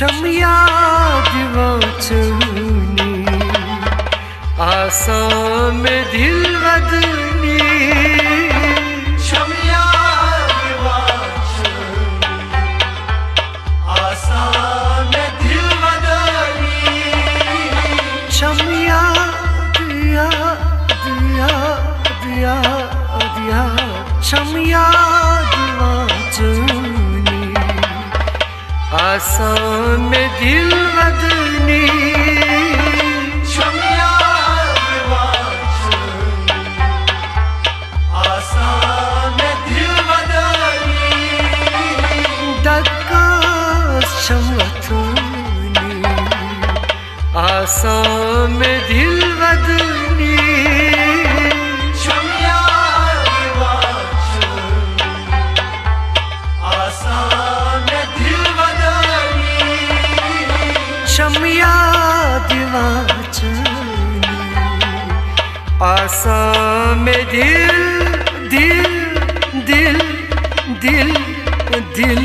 शमिया दिवाचनी आसां में दिल वदनी शमिया दिवाचनी आसां में दिल वदनी शमिया दिया दिया दिया दिया शमिया दिवाचनी आसां में दिल वदनी शमिया दिवाचनी आसां में दिल वदनी दक्का शमवतनी आसां में दिल वदनी शमिया दिवाचनी आसां में दिल वदनी शमिया दिवाचनी आसां में दिल दिल दिल दिल दिल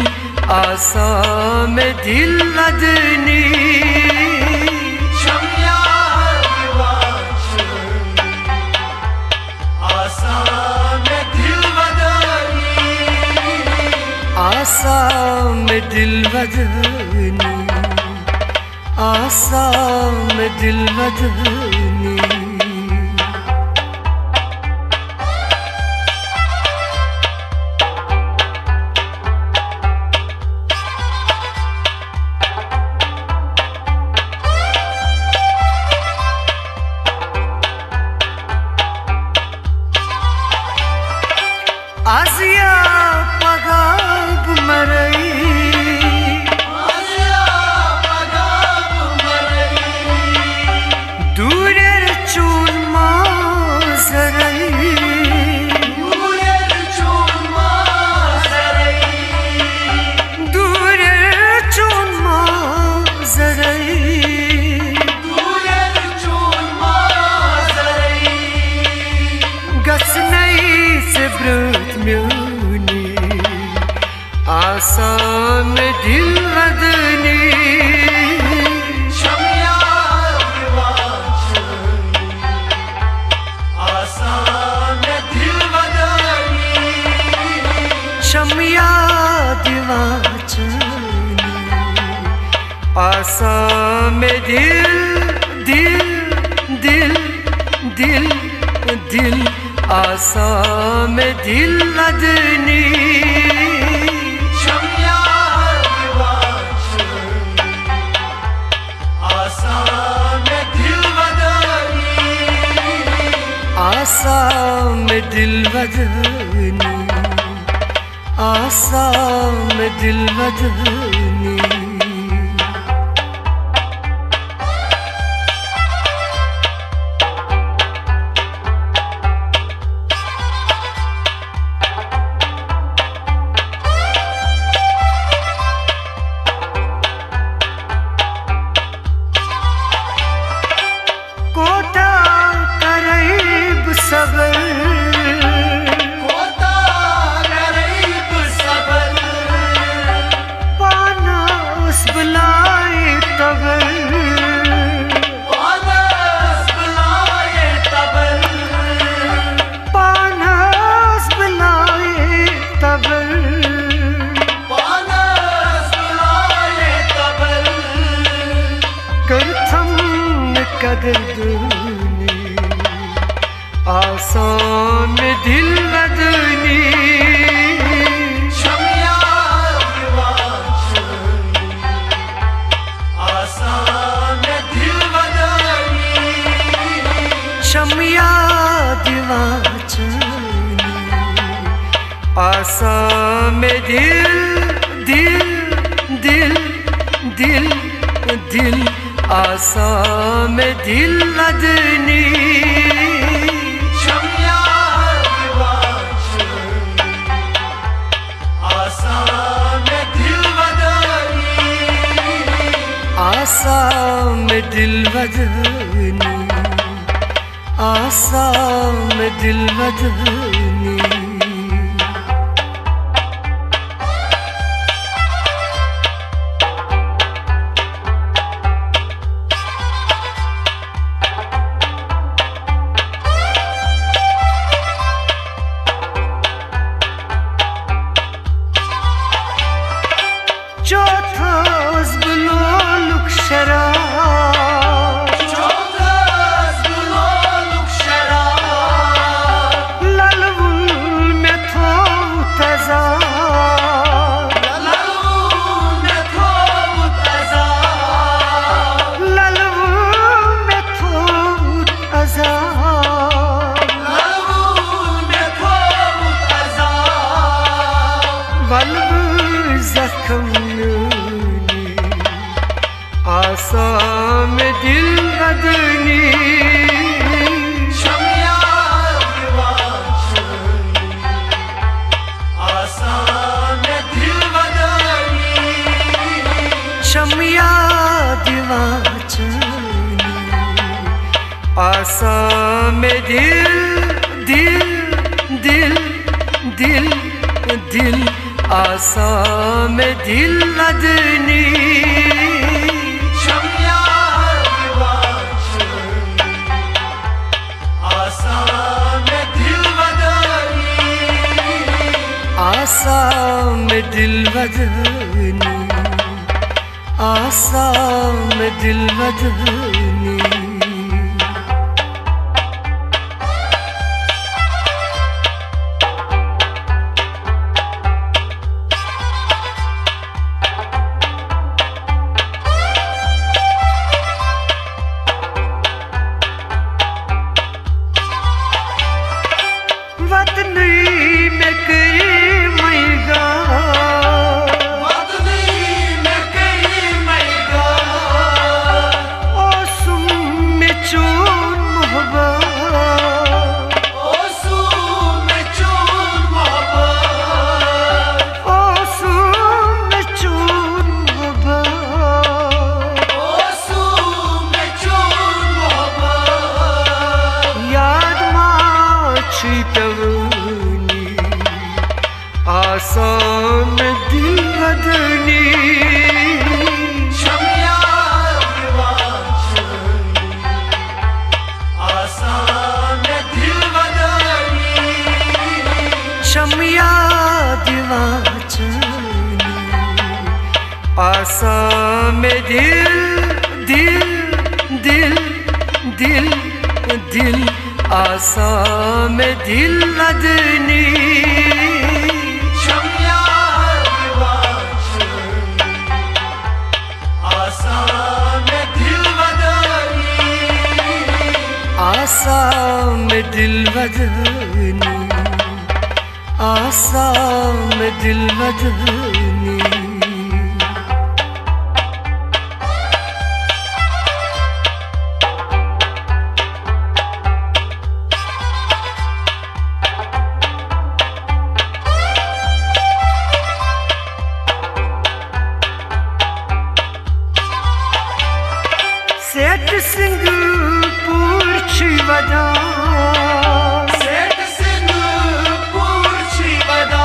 आसां में दिल वदनी शमिया दिवाचनी आसां में दिल वदनी आसां में दिल वदनी आसां में दिल वदनी आसिया पगाब मरई आसिया पगाब मरई दूरेर चून माजरई दूरेर चून माजरई दूरेर चून माजरई दूरेर चून माजरई गसनई से ब्रत म्यूनी आसां में दिल वदनी शमिया दिवाचनी आसां में दिल वदनी शमिया दिवाचनी आसां में दिल दिल दिल दिल दिल आसां में दिल वदनी शमिया दिवाचनी आसां में दिल वदनी आसां में दिल वदनी आसां में दिल वदनी कोटा करीब सबर कोता गरीब सबर पाना उस बुलाए तबर पालस बुलाए तबर पाना उस बुलाए तबर पालस बुलाए तबर करथम कदर दूनी आसां में दिल वदनी शमिया दिवाचनी आसां में दिल वदनी शमिया दिवाचनी आसां में दिल दिल दिल दिल दिल आसां में दिल वदनी शमिया दिवाचनी आसां में दिल वदनी आसां में दिल वदनी आसां में दिल वदनी आसा में दिल बदनी शमिया दिवाचनी आसा में दिल बदनी शमिया दिवाचनी आसा में दिल दिल दिल दिल दिल आसा में दिल बदनी शमिया दिवाचनी आसा में दिल बदनी आसा में दिल बदनी आसा में दिल बदनी वतनी में कई मैगा वतनी में कई मैगा ओ सुम में चून मोहब्बत ओ सुम में चून मोहब्बत ओ सुम में चून मोहब्बत ओ सुम में चून मोहब्बत याद माछी तवनी आसा में दिल बदनी शमिया दिवाचनी आसा में दिल बदनी शमिया दिवाचनी आसा में दिल दिल दिल दिल दिल आसा में दिल बदनी शमिया दिवाचनी आसा में दिल बदनी आसा में दिल बदनी आसा में दिल बदनी सेठ सिंह पूर्छी वदा सेठ सिंह पूर्छी बदा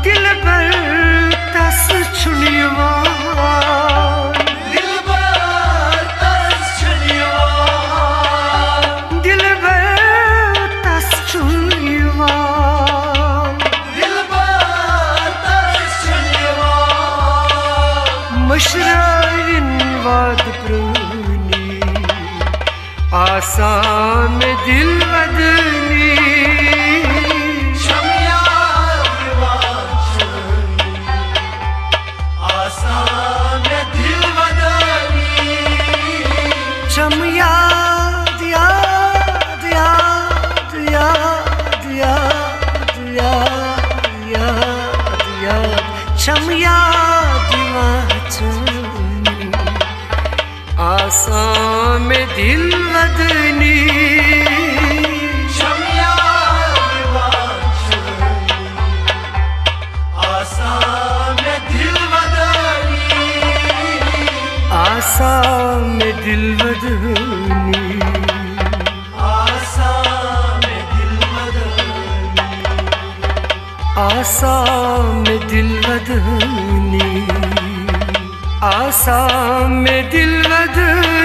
दिल भर तस छुनिवा दिल भर तरस छनिवा दिल भर तस छुनिवा दिल भर तरस छनिवा मशराइन वाद प्रूनी आसा में दिल बदनी शमिया दिवाचनी आसा में दिल बदनी शमिया दिया दिया दिया दिया दिया दिया दिया शमिया दिवाचनी आसा में दिल बदनी शमिया दिवाचनी आसा में दिल बदनी आसा में दिल बदनी आसा में दिल बदनी आसा में दिल बदनी आसा में दिल बदनी